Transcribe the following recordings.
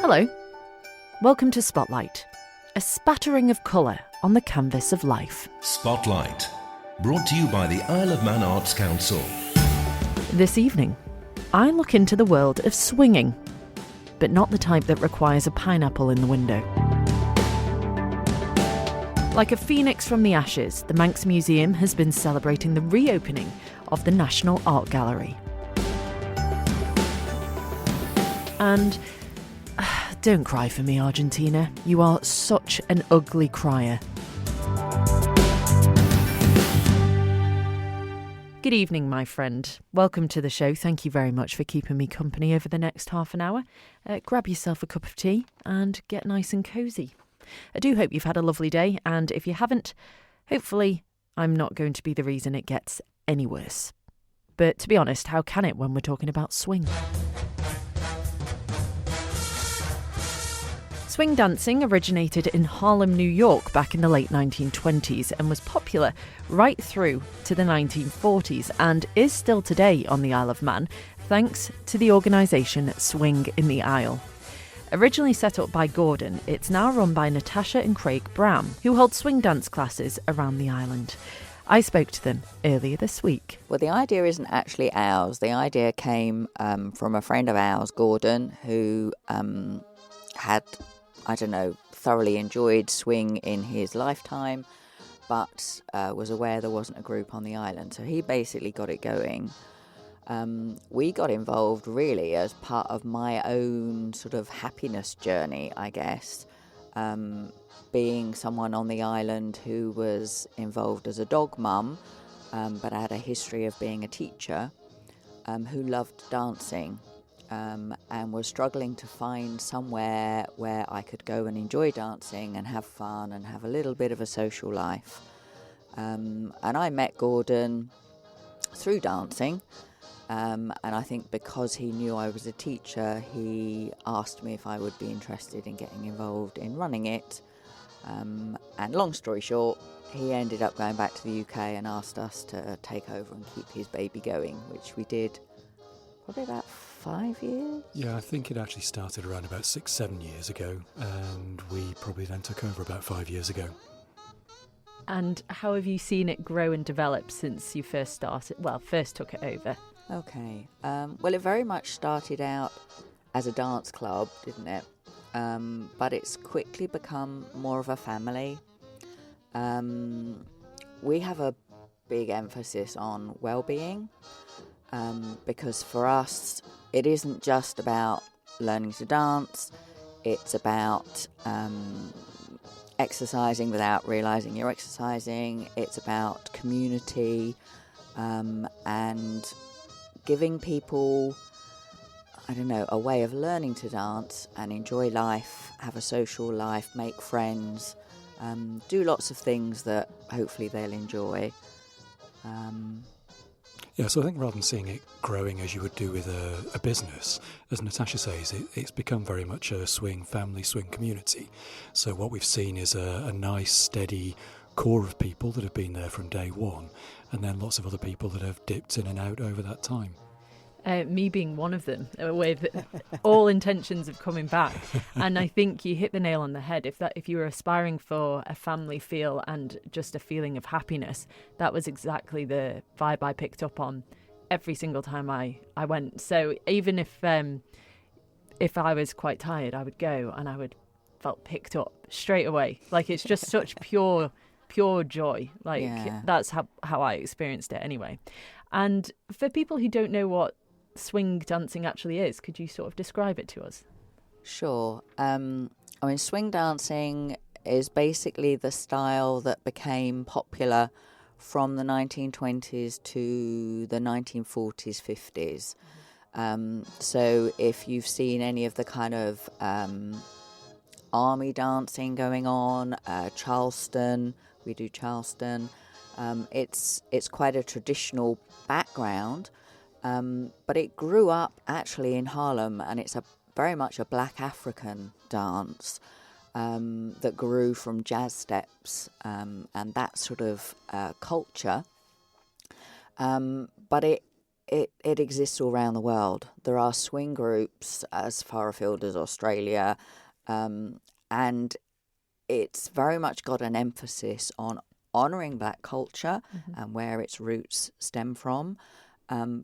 Hello. Welcome to Spotlight, a spattering of colour on the canvas of life. Spotlight, brought to you by the Isle of Man Arts Council. This evening, I look into the world of swinging, but not the type that requires a pineapple in the window. Like a phoenix from the ashes, the Manx Museum has been celebrating the reopening of the National Art Gallery. And don't cry for me, Argentina. You are such an ugly crier. Good evening, my friend. Welcome to the show. Thank you very much for keeping me company over the next half an hour. Grab yourself a cup of tea and get nice and cosy. I do hope you've had a lovely day, and if you haven't, hopefully I'm not going to be the reason it gets any worse. But to be honest, how can it when we're talking about swing? Swing dancing originated in Harlem, New York back in the late 1920s and was popular right through to the 1940s and is still today on the Isle of Man thanks to the organisation Swing in the Isle. Originally set up by Gordon, it's now run by Natasha and Craig Brown, who hold swing dance classes around the island. I spoke to them earlier this week. Well, the idea isn't actually ours. The idea came from a friend of ours, Gordon, who had thoroughly enjoyed swing in his lifetime, but was aware there wasn't a group on the island. So he basically got it going. We got involved really as part of my own sort of happiness journey, I guess. Being someone on the island who was involved as a dog mum, but had a history of being a teacher, who loved dancing. And was struggling to find somewhere where I could go and enjoy dancing and have fun and have a little bit of a social life. And I met Gordon through dancing, and I think because he knew I was a teacher, he asked me if I would be interested in getting involved in running it. And long story short, he ended up going back to the UK and asked us to take over and keep his baby going, which we did probably about 5 years? Yeah, I think it actually started around about 6-7 years ago, and we probably then took over about 5 years ago. And how have you seen it grow and develop since you first took it over? Okay. Well, it very much started out as a dance club, didn't it? But it's quickly become more of a family. We have a big emphasis on well-being. Because for us, it isn't just about learning to dance, it's about exercising without realising you're exercising, it's about community and giving people, a way of learning to dance and enjoy life, have a social life, make friends, do lots of things that hopefully they'll enjoy. Yeah, so I think rather than seeing it growing as you would do with a business, as Natasha says, it's become very much a swing family, swing community. So what we've seen is a nice, steady core of people that have been there from day one, and then lots of other people that have dipped in and out over that time. Me being one of them, with all intentions of coming back. And I think you hit the nail on the head. If you were aspiring for a family feel and just a feeling of happiness, that was exactly the vibe I picked up on every single time I went. So even if I was quite tired, I would go and I would felt picked up straight away. Like it's just such pure joy. That's how I experienced it anyway. And for people who don't know what swing dancing actually is, could you sort of describe it to us? Sure. Swing dancing is basically the style that became popular from the 1920s to the 1940s, 50s. So if you've seen any of the kind of army dancing going on, Charleston, we do Charleston, it's quite a traditional background. But it grew up actually in Harlem, and it's very much a black African dance that grew from jazz steps and that sort of culture. But it exists all around the world. There are swing groups as far afield as Australia, and it's very much got an emphasis on honouring black culture and where its roots stem from,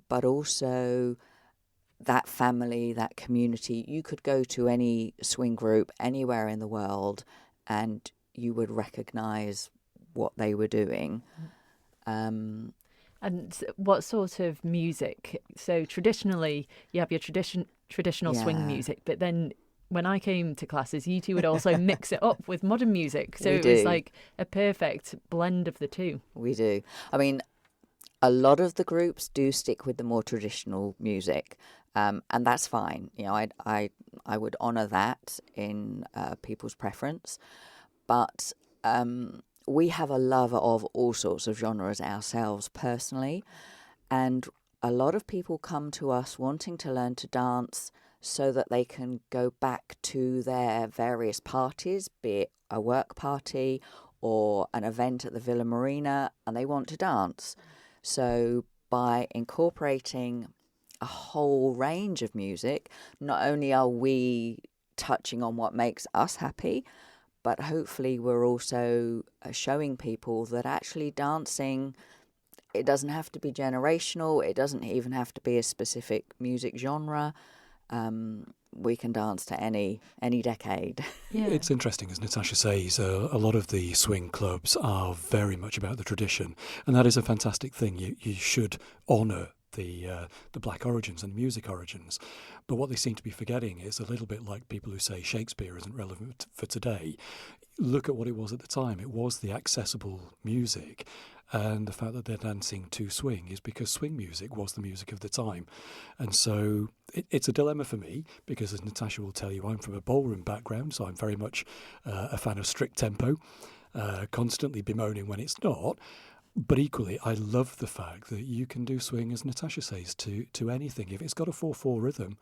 but also that family, that community. You could go to any swing group anywhere in the world and you would recognise what they were doing. And what sort of music? So traditionally, you have your traditional swing music, but then when I came to classes, you two would also mix it up with modern music. So it was like a perfect blend of the two. We do. I mean, a lot of the groups do stick with the more traditional music, and that's fine. You know, I would honour that in people's preference, but we have a love of all sorts of genres ourselves personally, and a lot of people come to us wanting to learn to dance so that they can go back to their various parties, be it a work party or an event at the Villa Marina, and they want to dance. So by incorporating a whole range of music, not only are we touching on what makes us happy, but hopefully we're also showing people that actually dancing, it doesn't have to be generational, it doesn't even have to be a specific music genre. We can dance to any decade. Yeah. It's interesting, as Natasha says, a lot of the swing clubs are very much about the tradition, and that is a fantastic thing. You should honour the black origins and music origins, but what they seem to be forgetting is a little bit like people who say Shakespeare isn't relevant for today. Look at what it was at the time. It was the accessible music, and the fact that they're dancing to swing is because swing music was the music of the time. And so it's a dilemma for me, because as Natasha will tell you, I'm from a ballroom background, so I'm very much a fan of strict tempo, constantly bemoaning when it's not. But equally, I love the fact that you can do swing, as Natasha says, to anything. If it's got a 4/4 rhythm,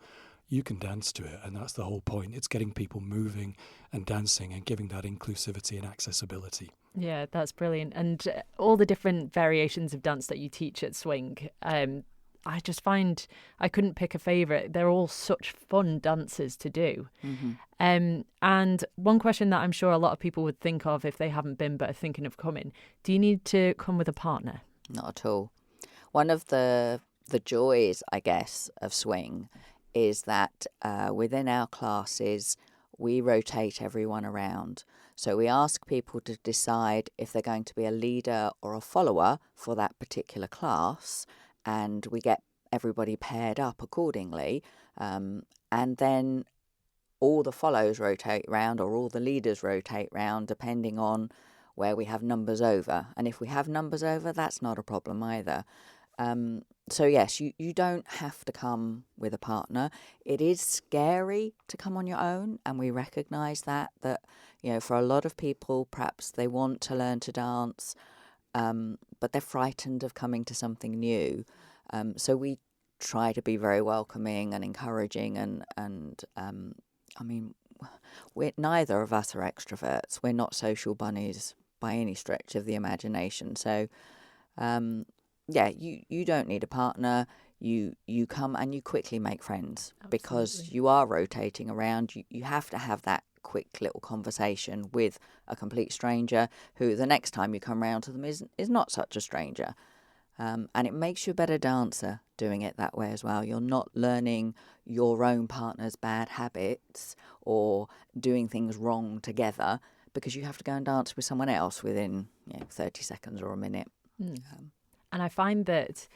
you can dance to it, and that's the whole point. It's getting people moving and dancing and giving that inclusivity and accessibility. Yeah, that's brilliant. And all the different variations of dance that you teach at Swing, I just find I couldn't pick a favourite. They're all such fun dances to do. And one question that I'm sure a lot of people would think of if they haven't been but are thinking of coming, do you need to come with a partner? Not at all. One of the joys, I guess, of swing is that within our classes, we rotate everyone around. So we ask people to decide if they're going to be a leader or a follower for that particular class, and we get everybody paired up accordingly. And then all the follows rotate round, or all the leaders rotate round, depending on where we have numbers over. And if we have numbers over, that's not a problem either. So yes, you don't have to come with a partner. It is scary to come on your own, and we recognise that, you know, for a lot of people, perhaps they want to learn to dance, but they're frightened of coming to something new. So we try to be very welcoming and encouraging, and I mean, neither of us are extroverts. We're not social bunnies by any stretch of the imagination. So, yeah, you don't need a partner. You come and you quickly make friends. Absolutely. Because you are rotating around. You have to have that quick little conversation with a complete stranger who the next time you come round to them is not such a stranger. And it makes you a better dancer doing it that way as well. You're not learning your own partner's bad habits or doing things wrong together, because you have to go and dance with someone else within 30 seconds or a minute. And I find that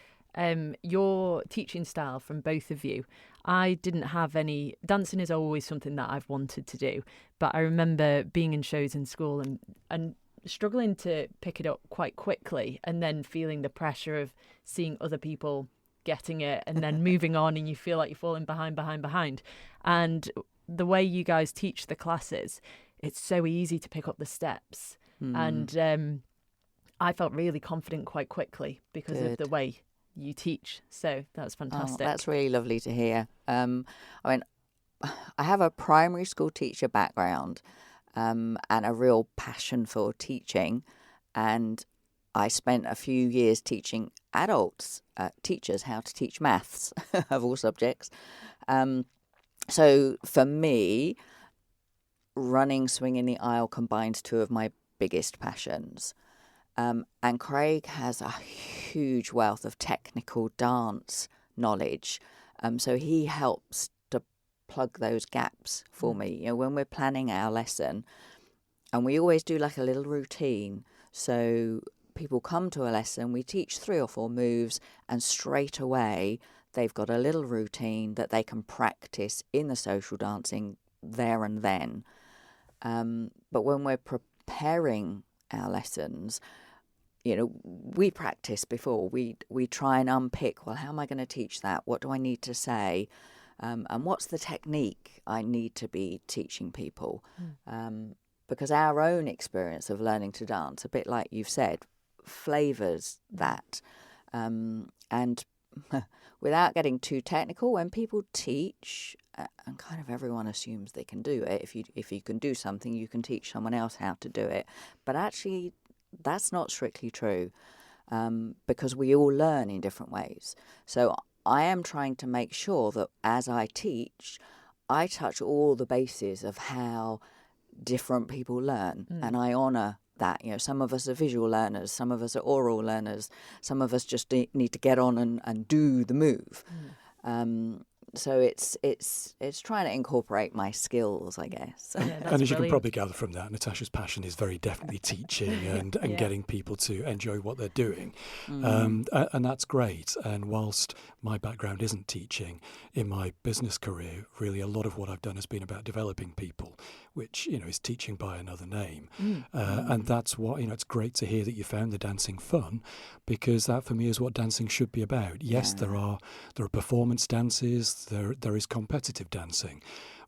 your teaching style from both of you, I didn't have any. Dancing is always something that I've wanted to do, but I remember being in shows in school and struggling to pick it up quite quickly, and then feeling the pressure of seeing other people getting it and then moving on, and you feel like you're falling behind. And the way you guys teach the classes, it's so easy to pick up the steps. And I felt really confident quite quickly because of the way you teach. So that's fantastic. Oh, that's really lovely to hear. I mean, I have a primary school teacher background, and a real passion for teaching. And I spent a few years teaching adults, teachers, how to teach maths of all subjects. So for me, running Swing in the Isle combines two of my biggest passions. And Craig has a huge wealth of technical dance knowledge. So he helps to plug those gaps for me. You know, when we're planning our lesson, and we always do like a little routine. So people come to a lesson, we teach 3 or 4 moves, and straight away they've got a little routine that they can practice in the social dancing there and then. But when we're preparing our lessons, you know, we practice before. We try and unpick, well, how am I going to teach that? What do I need to say? And what's the technique I need to be teaching people? Because our own experience of learning to dance, a bit like you've said, flavours that. And without getting too technical, when people teach, and kind of everyone assumes they can do it. If you can do something, you can teach someone else how to do it. But actually, that's not strictly true, because we all learn in different ways. So I am trying to make sure that as I teach, I touch all the bases of how different people learn, and I honour that. You know, some of us are visual learners, some of us are oral learners, some of us just need to get on and do the move. So it's trying to incorporate my skills, I guess. Yeah, And as you can brilliant. probably gather from that, Natasha's passion is very definitely teaching and getting people to enjoy what they're doing. And that's great. And whilst my background isn't teaching, in my business career, really a lot of what I've done has been about developing people, which, you know, is teaching by another name. And that's what, you know, it's great to hear that you found the dancing fun, because that for me is what dancing should be about. Yes, there are performance dances, there is competitive dancing,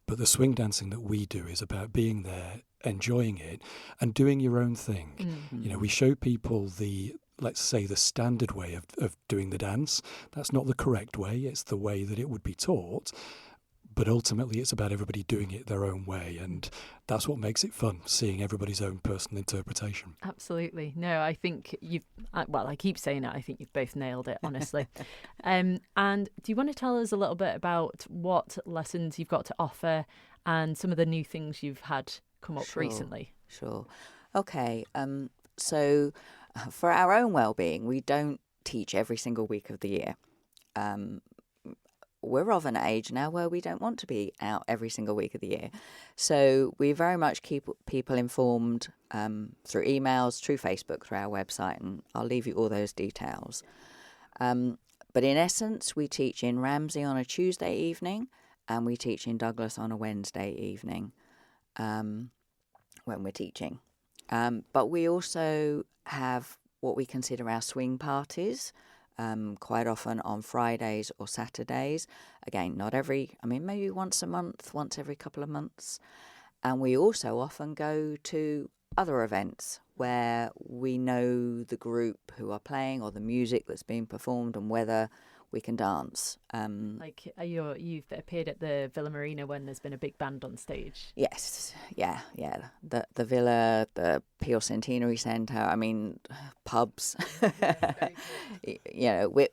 but the swing dancing that we do is about being there, enjoying it, and doing your own thing. You know, we show people let's say the standard way of doing the dance. That's not the correct way, it's the way that it would be taught. But ultimately, it's about everybody doing it their own way, and that's what makes it fun, seeing everybody's own personal interpretation. Absolutely. No, I think I keep saying it, I think you've both nailed it, honestly. And do you want to tell us a little bit about what lessons you've got to offer and some of the new things you've had come up recently? Sure. Okay. So for our own well-being, we don't teach every single week of the year. We're of an age now where we don't want to be out every single week of the year. So we very much keep people informed through emails, through Facebook, through our website, and I'll leave you all those details. But in essence, we teach in Ramsey on a Tuesday evening, and we teach in Douglas on a Wednesday evening when we're teaching. But we also have what we consider our swing parties, quite often on Fridays or Saturdays. Again, maybe once a month, once every couple of months. And we also often go to other events where we know the group who are playing or the music that's being performed and whether we can dance. You've appeared at the Villa Marina when there's been a big band on stage. Yes, yeah. The Villa, the Peel Centenary Centre, pubs. You know,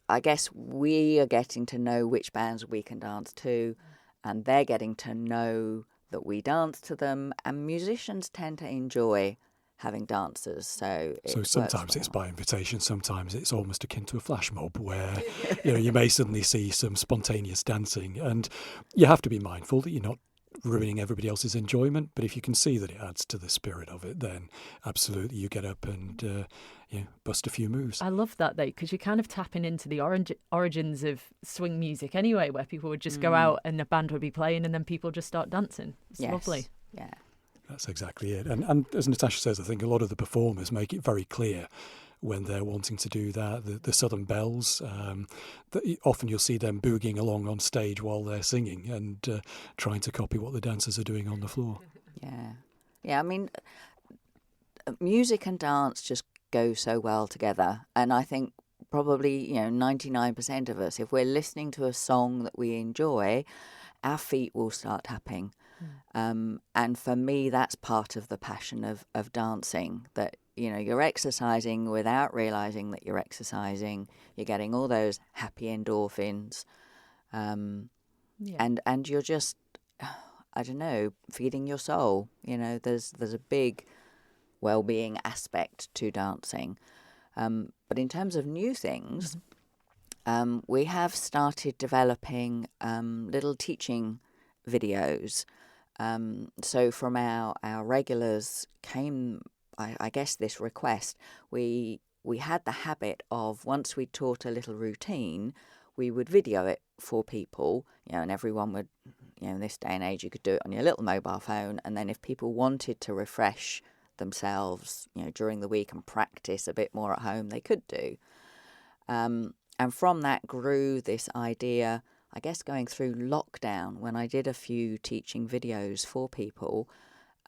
I guess we are getting to know which bands we can dance to, and they're getting to know that we dance to them, and musicians tend to enjoy having dancers. So sometimes it's by invitation, sometimes it's almost akin to a flash mob where you may suddenly see some spontaneous dancing, and you have to be mindful that you're not ruining everybody else's enjoyment, but if you can see that it adds to the spirit of it, then absolutely you get up and bust a few moves. I love that though, because you're kind of tapping into the origins of swing music anyway, where people would just go out and the band would be playing and then people just start dancing. It's lovely. Yeah. That's exactly it. And as Natasha says, I think a lot of the performers make it very clear when they're wanting to do that. The Southern Bells, often you'll see them boogieing along on stage while they're singing and trying to copy what the dancers are doing on the floor. Yeah. Music and dance just go so well together. And I think probably, 99% of us, if we're listening to a song that we enjoy, our feet will start tapping. And for me, that's part of the passion of dancing, that you're exercising without realizing that you're exercising. You're getting all those happy endorphins, and you're just, I don't know, feeding your soul. There's a big well-being aspect to dancing. But in terms of new things, we have started developing little teaching videos. So from our regulars came, I guess, this request. We had the habit of, once we taught a little routine, we would video it for people, and everyone would, in this day and age, you could do it on your little mobile phone. And then if people wanted to refresh themselves, during the week and practice a bit more at home, they could do. And from that grew this idea, I guess, going through lockdown, when I did a few teaching videos for people,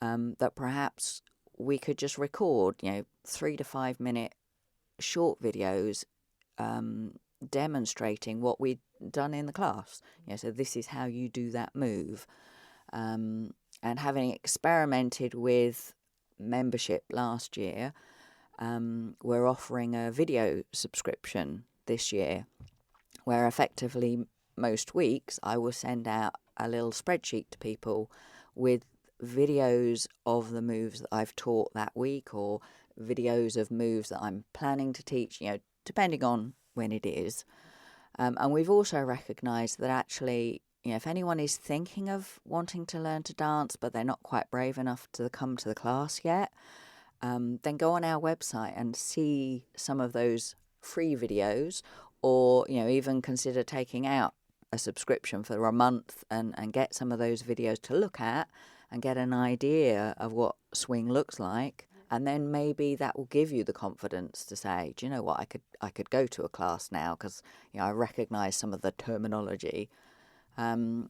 that perhaps we could just record, 3 to 5 minute short videos demonstrating what we'd done in the class. So this is how you do that move. And having experimented with membership last year, we're offering a video subscription this year, where effectively most weeks I will send out a little spreadsheet to people with videos of the moves that I've taught that week, or videos of moves that I'm planning to teach, depending on when it is. And we've also recognised that actually, if anyone is thinking of wanting to learn to dance, but they're not quite brave enough to come to the class yet, then go on our website and see some of those free videos, or, even consider taking out a subscription for a month and get some of those videos to look at and get an idea of what swing looks like. And then maybe that will give you the confidence to say, do you know what, I could go to a class now, because I recognise some of the terminology. And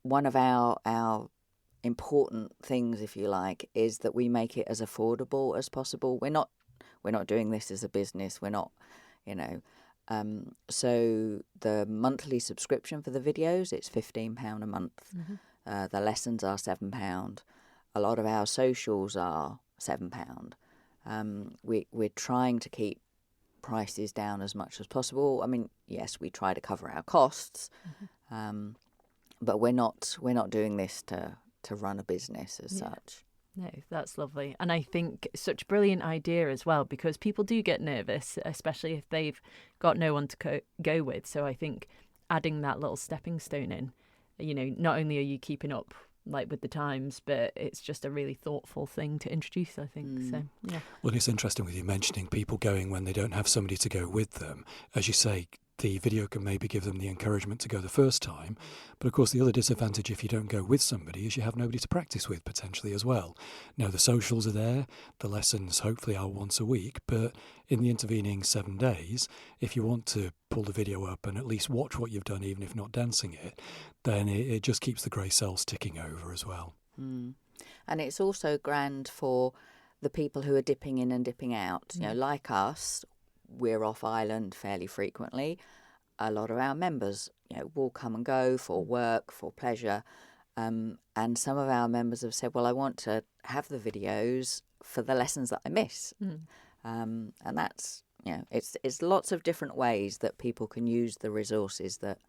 one of our important things, if you like, is that we make it as affordable as possible. We're not doing this as a business. We're not, so the monthly subscription for the videos, it's £15 a month. The lessons are £7. A lot of our socials are £7. We're trying to keep prices down as much as possible. I mean, yes, we try to cover our costs, but we're not doing this to run a business as such. No, that's lovely. And I think such a brilliant idea as well, because people do get nervous, especially if they've got no one to go with. So I think adding that little stepping stone in, not only are you keeping up with the times, but it's just a really thoughtful thing to introduce, I think. So, yeah. Well, it's interesting with you mentioning people going when they don't have somebody to go with them. As you say, the video can maybe give them the encouragement to go the first time. But of course, the other disadvantage if you don't go with somebody is you have nobody to practice with potentially as well. Now, the socials are there, the lessons hopefully are once a week, but in the intervening 7 days, if you want to pull the video up and at least watch what you've done, even if not dancing it, then it just keeps the grey cells ticking over as well. And it's also grand for the people who are dipping in and dipping out. Like us, we're off island fairly frequently. A lot of our members, will come and go for work, for pleasure. And some of our members have said, well, I want to have the videos for the lessons that I miss. And that's, it's lots of different ways that people can use the resources that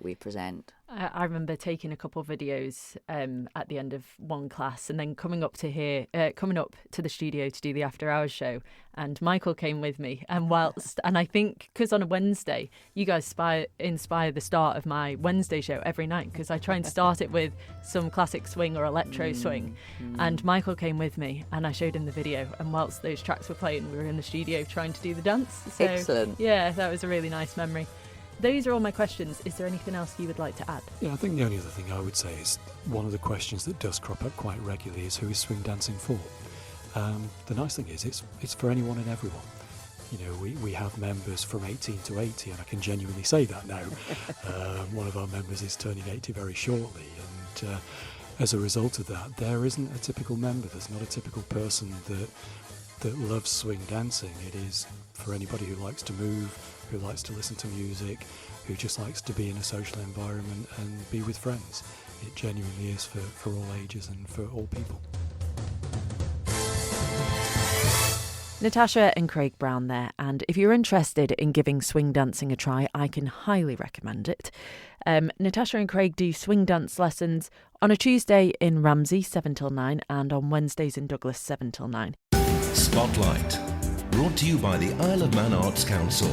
we present. I remember taking a couple of videos at the end of one class, and then coming up to the studio to do the after hours show, and Michael came with me, and I think because on a Wednesday you guys inspire the start of my Wednesday show every night, because I try and start it with some classic swing or electro swing, and Michael came with me and I showed him the video, and whilst those tracks were playing we were in the studio trying to do the dance. So, excellent. Yeah, that was a really nice memory. Those are all my questions. Is there anything else you would like to add? Yeah, I think the only other thing I would say is one of the questions that does crop up quite regularly is who is swing dancing for? The nice thing is it's for anyone and everyone. We have members from 18 to 80, and I can genuinely say that now. One of our members is turning 80 very shortly, and as a result of that, there isn't a typical member. There's not a typical person that loves swing dancing. It is for anybody who likes to move, who likes to listen to music, who just likes to be in a social environment and be with friends. It genuinely is for all ages and for all people. Natasha and Craig Brown there, and if you're interested in giving swing dancing a try, I can highly recommend it. Natasha and Craig do swing dance lessons on a Tuesday in Ramsey 7 till 9 and on Wednesdays in Douglas 7 till 9. Spotlight, brought to you by the Isle of Man Arts Council.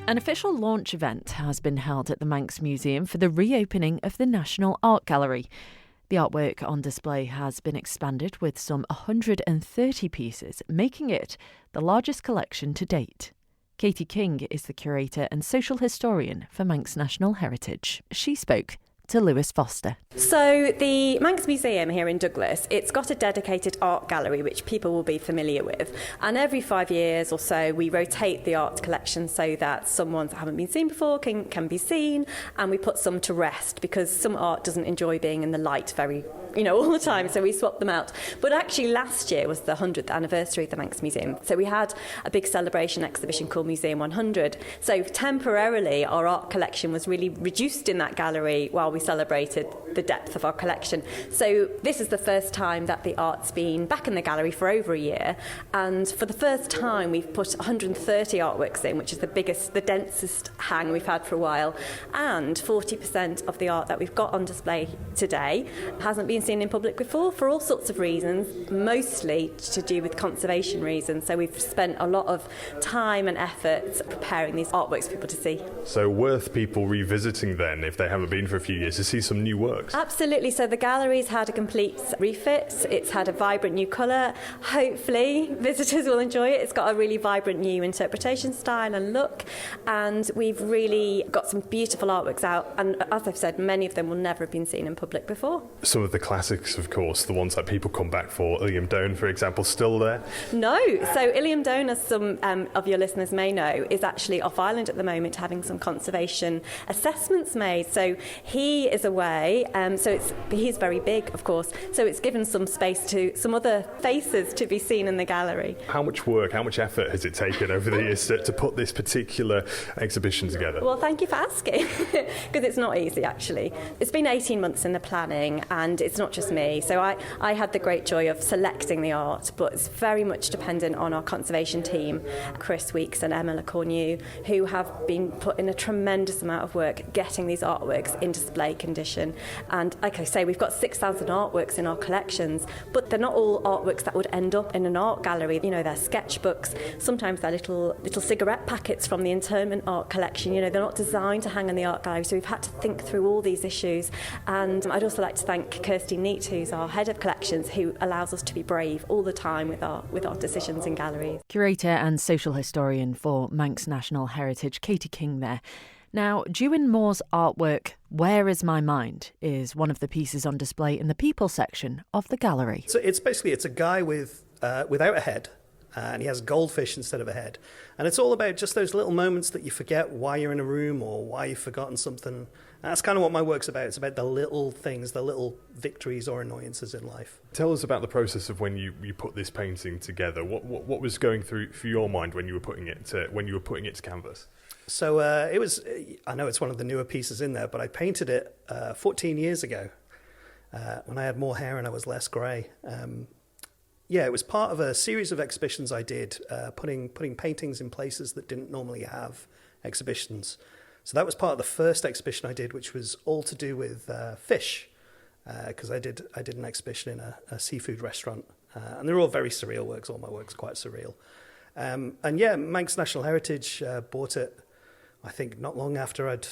An official launch event has been held at the Manx Museum for the reopening of the National Art Gallery. The artwork on display has been expanded with some 130 pieces, making it the largest collection to date. Katie King is the curator and social historian for Manx National Heritage. She spoke to Lewis Foster. So the Manx Museum here in Douglas, it's got a dedicated art gallery which people will be familiar with, and every 5 years or so we rotate the art collection so that some ones that haven't been seen before can be seen, and we put some to rest because some art doesn't enjoy being in the light all the time, so we swap them out. But actually last year was the 100th anniversary of the Manx Museum, so we had a big celebration exhibition called Museum 100. So temporarily our art collection was really reduced in that gallery while we celebrated the depth of our collection. So this is the first time that the art's been back in the gallery for over a year, and for the first time we've put 130 artworks in, which is the densest hang we've had for a while, and 40% of the art that we've got on display today hasn't been seen in public before for all sorts of reasons, mostly to do with conservation reasons. So we've spent a lot of time and effort preparing these artworks for people to see. So worth people revisiting then, if they haven't been for a few years, to see some new works? Absolutely. So the gallery's had a complete refit. It's had a vibrant new colour. Hopefully visitors will enjoy it. It's got a really vibrant new interpretation style and look, and we've really got some beautiful artworks out, and as I've said, many of them will never have been seen in public before. Some of the classics, of course, the ones that people come back for, Illiam Doan, for example, still there? No. So Illiam Doan, as some of your listeners may know, is actually off island at the moment having some conservation assessments made. So he is away, he's very big, of course, so it's given some space to some other faces to be seen in the gallery. How much work, how much effort has it taken over the years to put this particular exhibition together? Well, thank you for asking, because it's not easy, actually. It's been 18 months in the planning, and it's not just me. So I had the great joy of selecting the art, but it's very much dependent on our conservation team, Chris Weeks and Emma LeCornu, who have been put in a tremendous amount of work getting these artworks in display condition. And like I say, we've got 6,000 artworks in our collections, but they're not all artworks that would end up in an art gallery. They're sketchbooks. Sometimes they're little cigarette packets from the internment art collection. They're not designed to hang in the art gallery, so we've had to think through all these issues. And I'd also like to thank Kirsty Neat, who's our head of collections, who allows us to be brave all the time with our decisions in galleries. Curator and social historian for Manx National Heritage, Katie King there. Now, Dewan Moore's artwork, Where Is My Mind, is one of the pieces on display in the people section of the gallery. So it's a guy without a head, and he has goldfish instead of a head. And it's all about just those little moments that you forget why you're in a room or why you've forgotten something. And that's kind of what my work's about. It's about the little things, the little victories or annoyances in life. Tell us about the process of when you put this painting together. What was going through your mind when you were putting it to canvas? So I know it's one of the newer pieces in there, but I painted it 14 years ago when I had more hair and I was less grey. It was part of a series of exhibitions I did, putting paintings in places that didn't normally have exhibitions. So that was part of the first exhibition I did, which was all to do with fish, because I did an exhibition in a seafood restaurant, and they're all very surreal works. All my work's quite surreal. Manx National Heritage bought it, I think, not long after I'd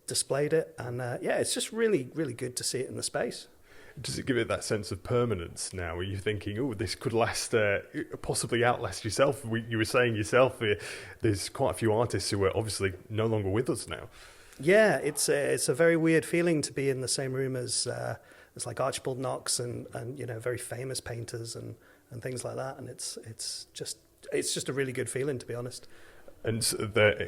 displayed it, and it's just really, really good to see it in the space. Does it give it that sense of permanence now? Are you thinking, this could last, possibly outlast yourself? You were saying yourself, there's quite a few artists who are obviously no longer with us now. Yeah, it's a very weird feeling to be in the same room as like Archibald Knox and very famous painters and things like that. And it's just a really good feeling, to be honest. And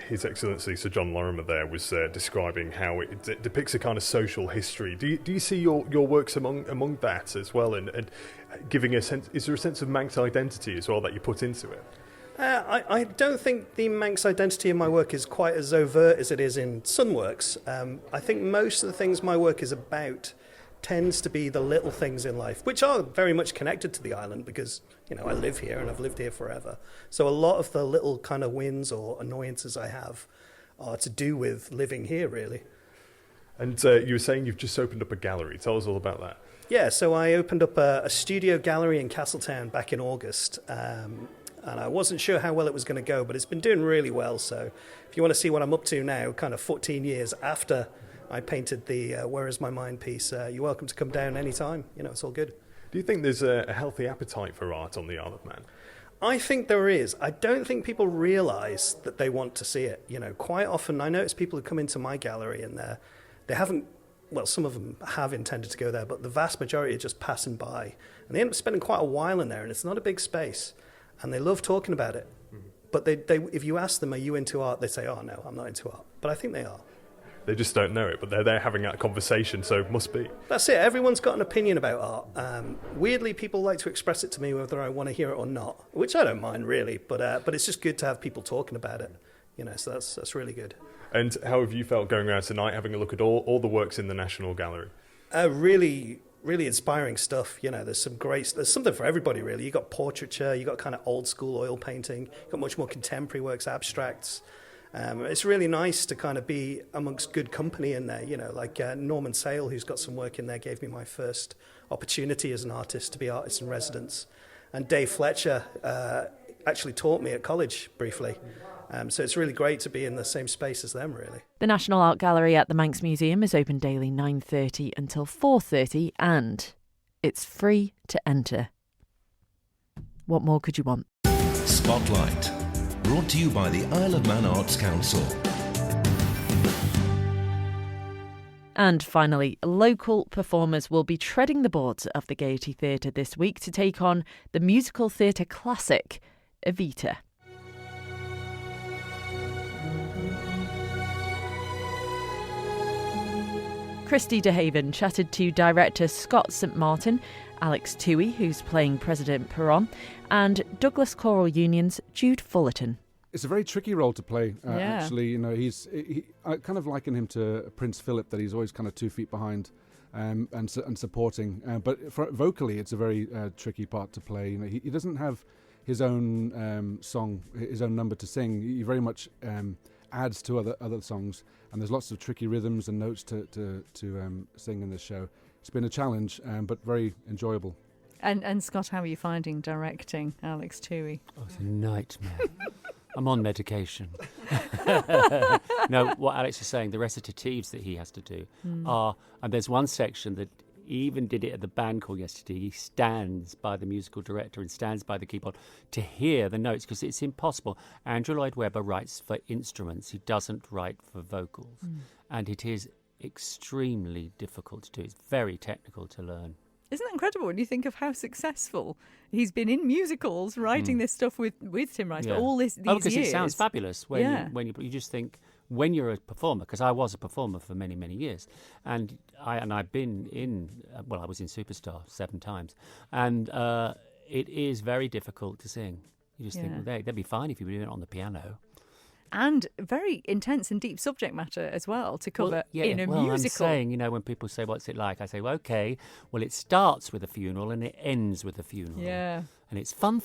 His Excellency Sir John Lorimer there was describing how it depicts a kind of social history. Do you see your works among that as well, and giving a sense? Is there a sense of Manx identity as well that you put into it? I don't think the Manx identity in my work is quite as overt as it is in some works. I think most of the things my work is about tends to be the little things in life, which are very much connected to the island because, I live here and I've lived here forever. So a lot of the little kind of wins or annoyances I have are to do with living here, really. And you were saying you've just opened up a gallery. Tell us all about that. Yeah, so I opened up a studio gallery in Castletown back in August. And I wasn't sure how well it was going to go, but it's been doing really well. So if you want to see what I'm up to now, kind of 14 years after I painted the Where Is My Mind piece, you're welcome to come down anytime. It's all good. Do you think there's a healthy appetite for art on the Isle of Man? I think there is. I don't think people realise that they want to see it. Quite often I notice people who come into my gallery and they haven't, well, some of them have intended to go there, but the vast majority are just passing by. And they end up spending quite a while in there, and it's not a big space. And they love talking about it. Mm-hmm. But they, if you ask them, are you into art? They say, oh, no, I'm not into art. But I think they are. They just don't know it, but they're there having that conversation, so it must be. That's it. Everyone's got an opinion about art. Weirdly, people like to express it to me whether I want to hear it or not, which I don't mind, really. But it's just good to have people talking about it. So that's really good. And how have you felt going around tonight, having a look at all the works in the National Gallery? Really, really inspiring stuff. There's something for everybody, really. You've got portraiture, you've got kind of old school oil painting, you've got much more contemporary works, abstracts. It's really nice to kind of be amongst good company in there, like Norman Sale, who's got some work in there, gave me my first opportunity as an artist to be artist in residence. And Dave Fletcher actually taught me at college briefly. So it's really great to be in the same space as them, really. The National Art Gallery at the Manx Museum is open daily 9:30 until 4:30 and it's free to enter. What more could you want? Spotlight, brought to you by the Isle of Man Arts Council. And finally, local performers will be treading the boards of the Gaiety Theatre this week to take on the musical theatre classic, Evita. Christy DeHaven chatted to director Scott St Martin, Alex Toohey, who's playing President Perron, and Douglas Choral Union's Jude Fullerton. It's a very tricky role to play, actually. I kind of liken him to Prince Philip, that he's always kind of 2 feet behind and supporting. But vocally, it's a very tricky part to play. He doesn't have his own song, his own number to sing. He very much adds to other songs, and there's lots of tricky rhythms and notes to sing in this show. It's been a challenge, but very enjoyable. And Scott, how are you finding directing Alex Toohey? Oh, it's a nightmare. I'm on medication. No, what Alex is saying, the recitatives that he has to do are, and there's one section that even did it at the band call yesterday. He stands by the musical director and stands by the keyboard to hear the notes because it's impossible. Andrew Lloyd Webber writes for instruments. He doesn't write for vocals. And it is extremely difficult to do. It's very technical to learn. Isn't that incredible when you think of how successful he's been in musicals, writing this stuff with Tim Rice for all these years? Because it sounds fabulous when you just think, when you're a performer, because I was a performer for many, many years, and I've been in, I was in Superstar 7 times, and it is very difficult to sing. You just think, well, they'd be fine if you were doing it on the piano. And very intense and deep subject matter as well to cover in a musical. I'm saying, when people say, what's it like? I say, well, okay, well, it starts with a funeral and it ends with a funeral. Yeah. And it's fun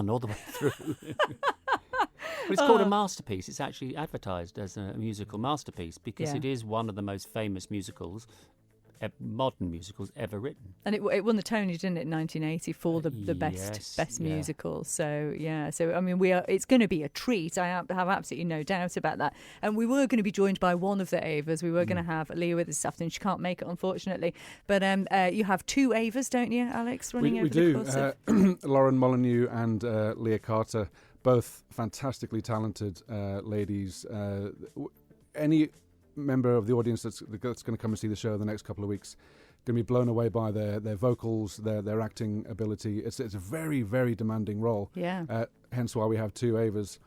all the way through. But it's called a masterpiece. It's actually advertised as a musical masterpiece because it is one of the most famous musicals, modern musicals ever written. And it won the Tony, didn't it, in 1980 for the best musical. So I mean, it's going to be a treat. I have absolutely no doubt about that. And we were going to be joined by one of the Avas. We were going to have Leah with us this afternoon. She can't make it, unfortunately. But you have 2 Avas, don't you, Alex? Running over the course of... Lauren Molyneux and Leah Carter, both fantastically talented ladies. Any member of the audience that's going to come and see the show in the next couple of weeks going to be blown away by their vocals, their acting ability. It's a very, very demanding role. Yeah. Hence why we have 2 Avas.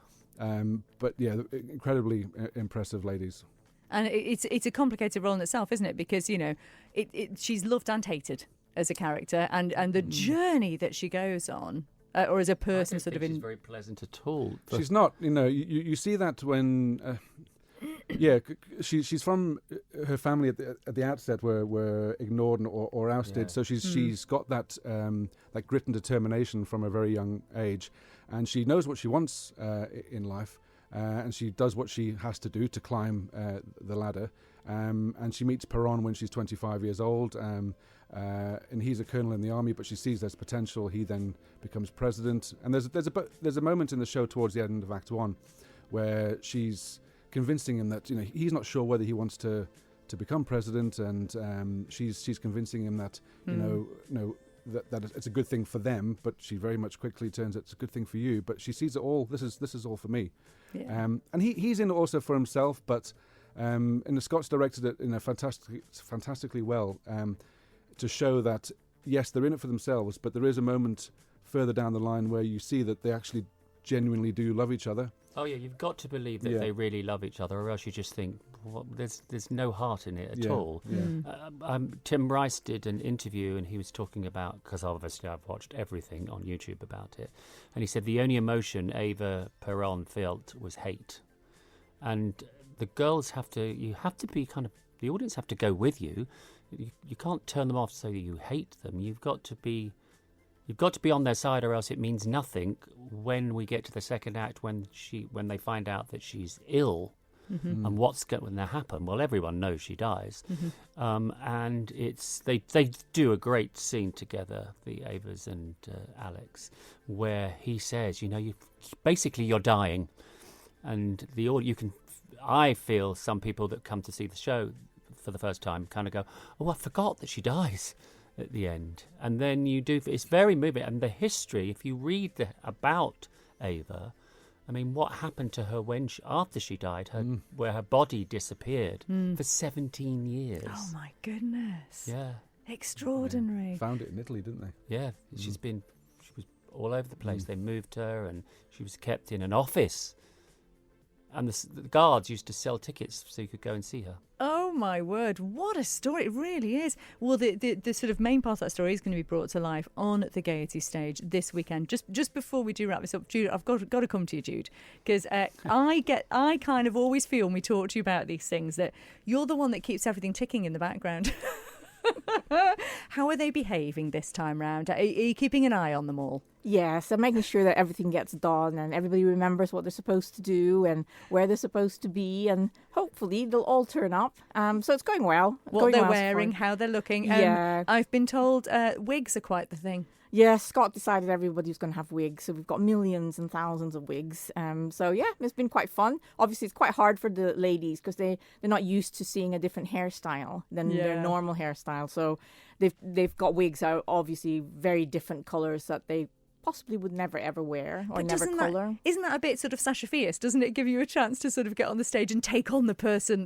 But incredibly impressive ladies. And it's a complicated role in itself, isn't it? Because she's loved and hated as a character, and the journey that she goes on. Or as a person, sort of in. She's very pleasant at all. She's not. You see that when. She's from her family at the outset were ignored or ousted. Yeah. So she's got that grit and determination from a very young age, and she knows what she wants in life, and she does what she has to do to climb the ladder. And she meets Perron when she's 25 years old, and he's a colonel in the army, but she sees there's potential. He then becomes president, and there's a moment in the show towards the end of Act 1 where she's convincing him that he's not sure whether he wants to become president, and she's convincing him that that it's a good thing for them, but she very much quickly turns it's a good thing for you. But she sees it all. This is all for me. Yeah. And he's in it also for himself, but and the Scots directed it fantastically well to show that yes, they're in it for themselves, but there is a moment further down the line where you see that they actually genuinely do love each other. Oh yeah, you've got to believe that they really love each other, or else you just think there's no heart in it at all. Yeah. Tim Rice did an interview, and he was talking about, because obviously I've watched everything on YouTube about it, and he said the only emotion Eva Perron felt was hate, and the girls you have to be the audience have to go with you. You can't turn them off so that you hate them. You've got to be on their side, or else it means nothing when we get to the second act, when they find out that she's ill, and what's going to happen. Well, everyone knows she dies, and they do a great scene together, the Avas and Alex, where he says, you're dying, and I feel some people that come to see the show for the first time kind of go, oh, I forgot that she dies at the end. And then you do, it's very moving. And the history, if you read about Eva, I mean, what happened to her after she died, where her body disappeared for 17 years. Oh my goodness. Yeah. Extraordinary. Yeah. Found it in Italy, didn't they? Yeah. She was all over the place. They moved her, and she was kept in an office. And the guards used to sell tickets so you could go and see her. Oh, my word. What a story. It really is. Well, the sort of main part of that story is going to be brought to life on the Gaiety stage this weekend. Just before we do wrap this up, Jude, I've got to come to you, Jude, because I kind of always feel when we talk to you about these things that you're the one that keeps everything ticking in the background. How are they behaving this time round? Are you keeping an eye on them all? Yes, I'm making sure that everything gets done and everybody remembers what they're supposed to do and where they're supposed to be, and hopefully they'll all turn up. So it's going well. What they're wearing, how they're looking. Yeah. I've been told wigs are quite the thing. Yeah, Scott decided everybody's going to have wigs, so we've got millions and thousands of wigs. So yeah, it's been quite fun. Obviously, it's quite hard for the ladies because they're not used to seeing a different hairstyle than their normal hairstyle. So they've got wigs out, obviously very different colours that they possibly would never ever wear or never colour. Isn't that a bit sort of Sasha Fierce? Doesn't it give you a chance to sort of get on the stage and take on the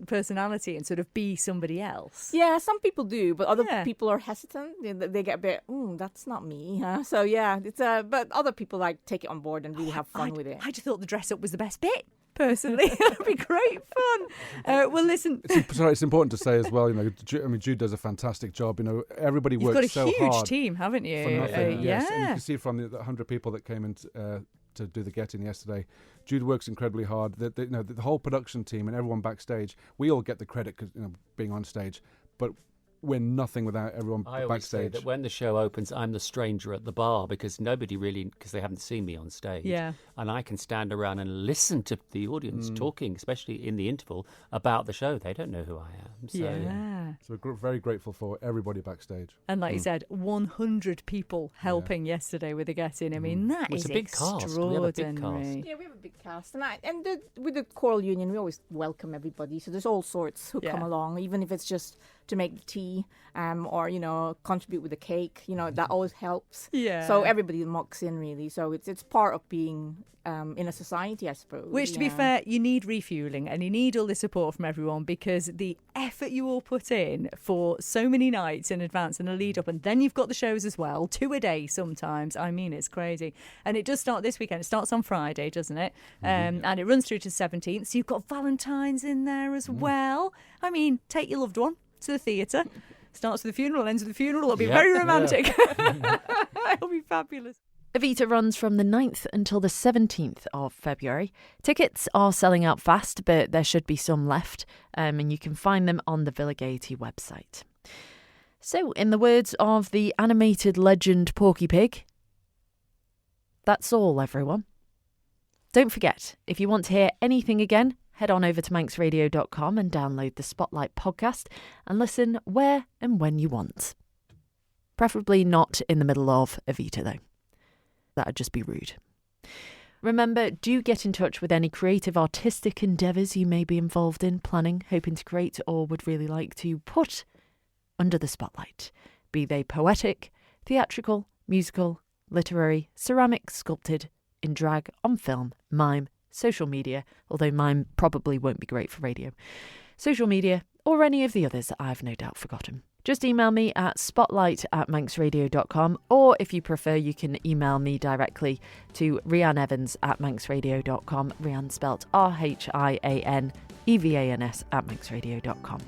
personality and sort of be somebody else? Yeah, some people do, but other people are hesitant. They get a bit, that's not me. Huh? So yeah, it's but other people take it on board and really have fun with it. I just thought the dress up was the best bit. Personally, that'd be great fun. Well, listen. It's important to say as well. Jude does a fantastic job. Everybody works so hard. You've got a huge team, haven't you? For nothing. Yes, and you can see from the 100 people that came in to do the getting yesterday. Jude works incredibly hard. The whole production team and everyone backstage. We all get the credit because being on stage, but we're nothing without everyone backstage. I always say that when the show opens, I'm the stranger at the bar because because they haven't seen me on stage. Yeah. And I can stand around and listen to the audience talking, especially in the interval, about the show. They don't know who I am. So, yeah. So we're very grateful for everybody backstage. And like you said, 100 people helping yesterday with the get-in. I mean, that is a big extraordinary. Cast. We have a big cast. Yeah, we have a big cast. And with the Choral Union, we always welcome everybody. So there's all sorts who come along, even if it's just to make the tea or contribute with the cake, that always helps. Yeah. So everybody mucks in really. So it's part of being in a society, I suppose. Which, to be fair, you need refuelling and you need all the support from everyone because the effort you all put in for so many nights in advance and a lead up, and then you've got the shows as well, 2 a day sometimes. I mean, it's crazy. And it does start this weekend. It starts on Friday, doesn't it? And it runs through to the 17th. So you've got Valentine's in there as well. I mean, take your loved one to the theatre. Starts with the funeral, ends with the funeral. It'll be very romantic. It'll be fabulous. Evita runs from the 9th until the 17th of February. Tickets are selling out fast, but there should be some left, and you can find them on the Villa Gaiety website. So, in the words of the animated legend Porky Pig, that's all, everyone. Don't forget, if you want to hear anything again, head on over to manxradio.com and download the Spotlight podcast and listen where and when you want. Preferably not in the middle of Evita, though. That'd just be rude. Remember, do get in touch with any creative artistic endeavours you may be involved in, planning, hoping to create, or would really like to put under the spotlight. Be they poetic, theatrical, musical, literary, ceramic, sculpted, in drag, on film, mime, social media, although mime probably won't be great for radio, social media, or any of the others that I've no doubt forgotten. Just email me at spotlight@manxradio.com, or if you prefer, you can email me directly to rhiannevans@manxradio.com, Rhiann spelt RHIANEVANS @manxradio.com.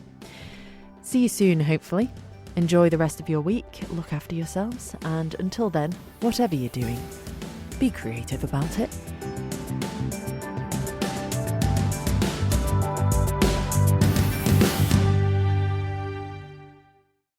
See you soon, hopefully. Enjoy the rest of your week, look after yourselves, and until then, whatever you're doing, be creative about it.